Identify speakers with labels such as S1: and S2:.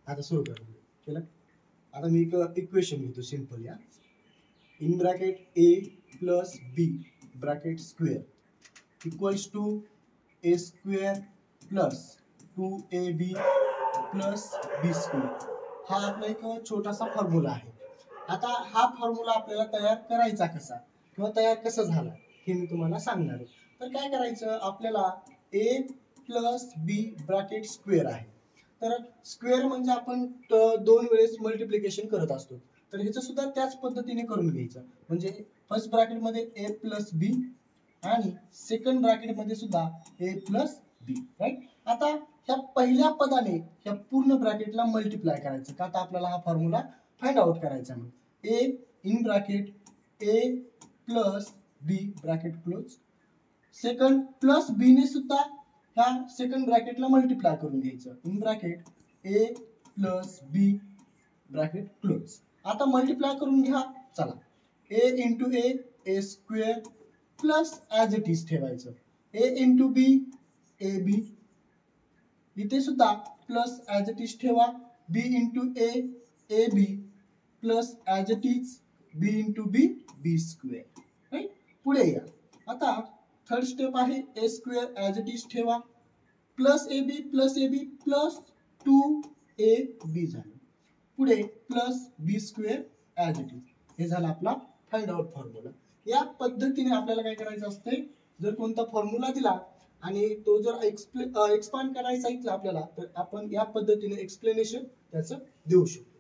S1: आता सुरू केलं. आता मी एक इक्वेशन घेतो सिंपल या. In bracket A plus B bracket square equals to a square plus 2ab plus b square. हा आपला एक छोटासा फॉर्म्युला आहे. आता हा फॉर्म्युला आपल्याला तयार करायचा कसा किंवा तयार कसं झाला हे मी तुम्हाला सांगणार आहे. तर काय करायचं, आपल्याला ए प्लस बी ब्रॅकेट स्क्वेअर आहे. तर स्क्वेअर म्हणजे आपण 2 वेळेस मल्टिप्लिकेशन करत असतो. तर ह्याचं सुद्धा त्याच पद्धतीने करून घ्यायचं. म्हणजे फर्स्ट ब्रॅकेट मध्ये ए प्लस बी आणि सेकंड ब्रॅकेट मध्ये सुद्धा ए प्लस बी. राईट. आता ह्या पहिल्या पदाने ह्या पूर्ण ब्रॅकेटला मल्टिप्लाय करायचं का, आता आपल्याला हा फॉर्म्युला फाइंड आउट करायचा. मग A in bracket A plus B bracket close. Second plus B ने सुद्धा ह्या सेकंड ब्रॅकेटला मल्टिप्लाय करून घ्यायचं. In bracket A plus B bracket close. आता मल्टिप्लाय करून घ्या. चला, A into A square plus as it is ठेवायचं. A into B A B. इथे सुद्धा प्लस ऍज इट इज ठेवा. B into A B plus as it is B into B B square. Right. पुढे या. आता third step आहे a square as it is ठेवा plus a B plus 2ab झालं. पुढे plus b square as it is. हे झालं आपला फाइंड आउट फॉर्म्युला. या पद्धतीने आपल्याला काय करायचं असते, जर कोणता फॉर्म्युला दिला आणि तो जर एक्सपांड करायचा सांगितलं आपल्याला, तर आपण या पद्धतीने एक्सप्लेनेशन त्याचं देऊ शकतो.